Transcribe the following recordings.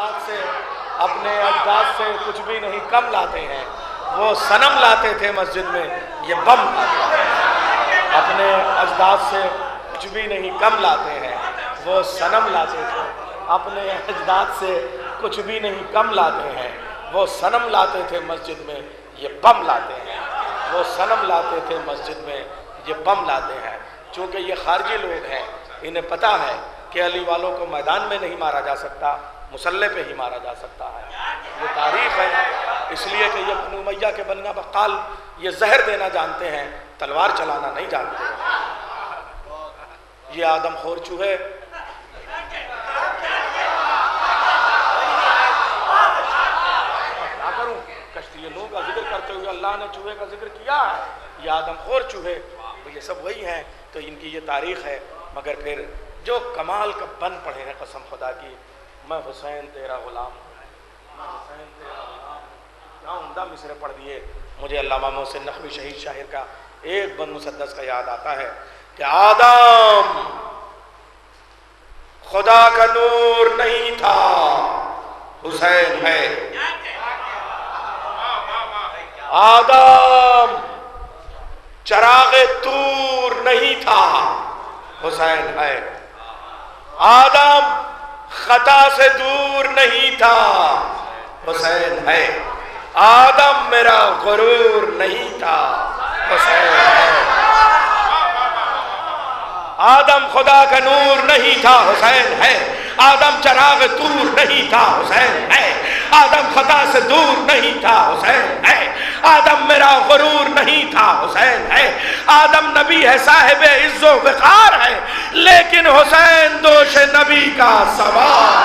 اپنے اجداد سے کچھ بھی نہیں کم لاتے ہیں، وہ صنم لاتے تھے مسجد میں، یہ بم لاتے ہیں۔ اپنے اجداد سے کچھ بھی نہیں کم لاتے ہیں، وہ صنم لاتے تھے۔ اپنے اجداد سے کچھ بھی نہیں کم لاتے ہیں، وہ صنم لاتے تھے مسجد میں، یہ بم لاتے ہیں۔ وہ صنم لاتے تھے مسجد میں، یہ بم لاتے ہیں۔ چونکہ یہ خارجی لوگ ہیں، انہیں پتہ ہے کہ علی والوں کو میدان میں نہیں مارا جا سکتا، مسلح پہ ہی مارا جا سکتا ہے۔ یہ تاریخ ہے، اس لیے کہ یہ بنو امیہ کے بننا بقال یہ زہر دینا جانتے ہیں، تلوار چلانا نہیں جانتے۔ یہ آدم خور چوہے کیا کروں، کشتی نوح کا ذکر کرتے ہوئے اللہ نے چوہے کا ذکر کیا ہے۔ یہ آدم خور چوہے یہ سب وہی ہیں، تو ان کی یہ تاریخ ہے۔ مگر پھر جو کمال کا بن پڑے ہیں قسم خدا کی، میں حسین تیرا غلام ہوں، میں حسین تیرا غلام ہوں۔ کیا عمدہ مصرے پڑھ دیے۔ مجھے علامہ محسن نقوی شہید شاعر کا ایک بند مسدس کا یاد آتا ہے کہ آدم خدا کا نور نہیں تھا، حسین ہے۔ آدم چراغ طور نہیں تھا، حسین ہے۔ آدم خطا سے دور نہیں تھا، حسین ہے۔ آدم میرا غرور نہیں تھا، حسین ہے۔ آدم خدا کا نور نہیں تھا، حسین ہے۔ آدم چراغ طور نہیں تھا، حسین ہے۔ آدم خطا سے دور نہیں تھا، حسین ہے۔ آدم میرا غرور نہیں تھا، حسین ہے۔ آدم نبی ہے، صاحب عز و وقار ہے، لیکن حسین دوش نبی کا سوار،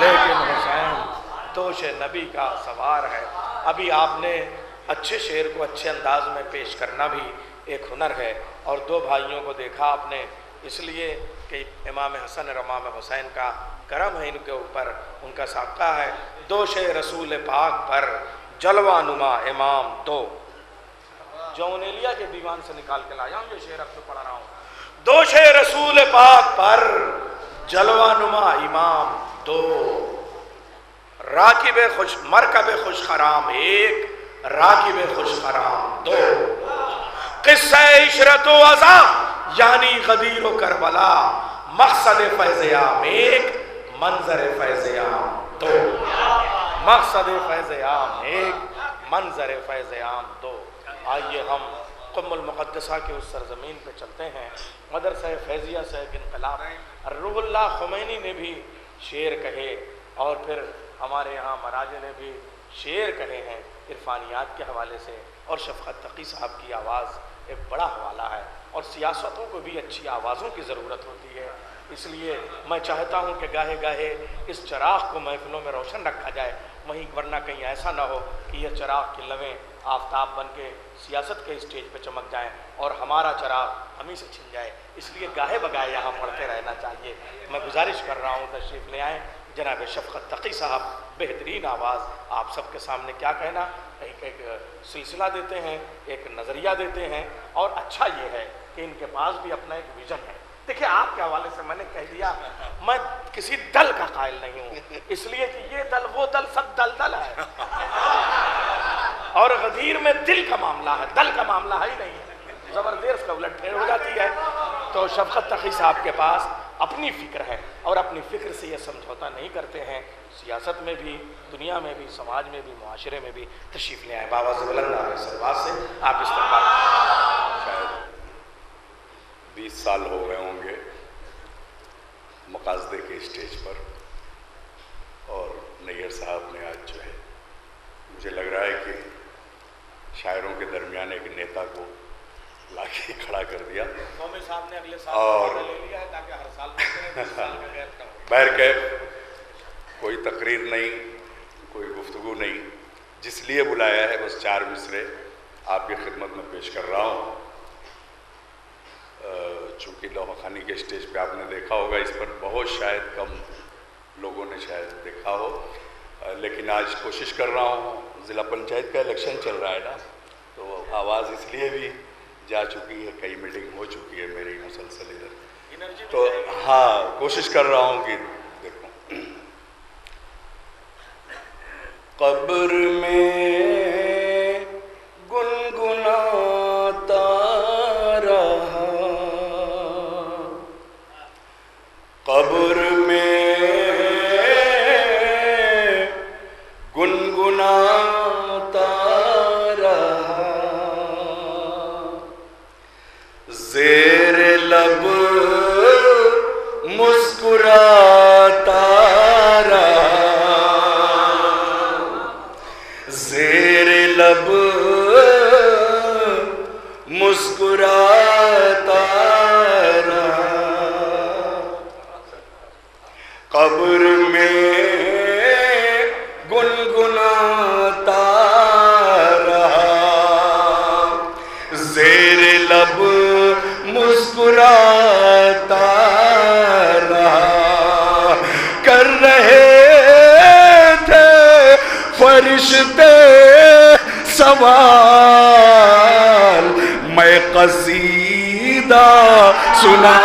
لیکن حسین دوش نبی کا سوار ہے۔ ابھی آپ نے اچھے شعر کو اچھے انداز میں پیش کرنا بھی ایک ہنر ہے، اور دو بھائیوں کو دیکھا آپ نے، اس لیے کہ امام حسن اور امام حسین کا کرم ہے ان کے اوپر، ان کا سابقہ ہے۔ دوش رسول پاک پر جلوہ نما امام دو، جون ایلیا کے دیوان سے نکال کے لایا ہوں، یہ شعر اب سے پڑھ رہا ہوں۔ دوش رسول پاک پر جلوہ نما امام دو، راکب خوش مرکب خوش خرام ایک، راکب خوش خرام دو، قصہ عشرت و عزا یعنی غدیر و کربلا، مقصد فیض عام ایک، منظر فیض عام دو، مقصد فیض عام ایک، منظر فیض عام دو۔ آئیے ہم قم المقدسہ کے اس سرزمین پہ چلتے ہیں۔ مدرسہ فیضیہ سے ایک انقلاب، روح اللہ خمینی نے بھی شعر کہے، اور پھر ہمارے یہاں مراجع نے بھی شعر کہے ہیں عرفانیات کے حوالے سے، اور شفقت تقی صاحب کی آواز ایک بڑا حوالہ ہے، اور سیاستوں کو بھی اچھی آوازوں کی ضرورت ہوتی ہے۔ اس لیے میں چاہتا ہوں کہ گاہے گاہے اس چراغ کو محفلوں میں روشن رکھا جائے، وہیں ورنہ کہیں ایسا نہ ہو کہ یہ چراغ کی لویں آفتاب بن کے سیاست کے اسٹیج پہ چمک جائیں اور ہمارا چراغ ہمیں سے چھن جائے۔ اس لیے گاہے بگاہے یہاں پڑھتے رہنا چاہیے۔ میں گزارش کر رہا ہوں تشریف لے آئیں جناب شفقت تقی صاحب، بہترین آواز، آپ سب کے سامنے کیا کہنا، ایک سلسلہ دیتے ہیں، ایک نظریہ دیتے ہیں، اور اچھا یہ ہے کہ ان کے پاس بھی اپنا ایک ویژن ہے۔ دیکھیں آپ کے حوالے سے میں نے کہہ دیا، میں کسی دل کا قائل نہیں ہوں، اس لیے کہ یہ دل وہ دل سب دل دل ہے، اور غدیر میں دل کا معاملہ ہے، دل کا معاملہ ہے ہی نہیں ہے، زبردست کا الٹ پھیر ہو جاتی ہے۔ تو شفقت تقی صاحب کے پاس اپنی فکر ہے، اور اپنی فکر سے یہ سمجھوتا نہیں کرتے ہیں، سیاست میں بھی، دنیا میں بھی، سماج میں بھی، معاشرے میں بھی۔ تشریف لے آئیں بابا زبلند سلوات سے، آپ استقبال۔ شاید 20 سال ہو گئے ہوں گے مقاصدے کے اسٹیج پر، اور نیئر صاحب نے آج جو ہے مجھے لگ رہا ہے کہ شاعروں کے درمیان ایک نیتا کو لا کے کھڑا کر دیا، قومی صاحب نے اگلے سال اور لے لیا ہے تاکہ ہر سال کا گیپ نہ ہو۔ بہرکیف کوئی تقریر نہیں، کوئی گفتگو نہیں، جس لیے بلایا ہے بس 4 مصرے آپ کی خدمت میں پیش کر رہا ہوں۔ چونکہ لوحہ خوانی کے اسٹیج پہ آپ نے دیکھا ہوگا، اس پر بہت شاید کم لوگوں نے شاید دیکھا ہو، لیکن آج کوشش کر رہا ہوں، ضلع پنچایت کا الیکشن چل رہا ہے نا، تو آواز اس لیے بھی جا چکی ہے، کئی میٹنگ ہو چکی ہے میری مسلسل ادھر، تو ہاں کوشش کر رہا ہوں کہ دیکھوں قبر میں گنگناتا رہا، زیر لب مسکراتا رہا، کر رہے تھے فرشتے سوال، میں قصیدہ سنا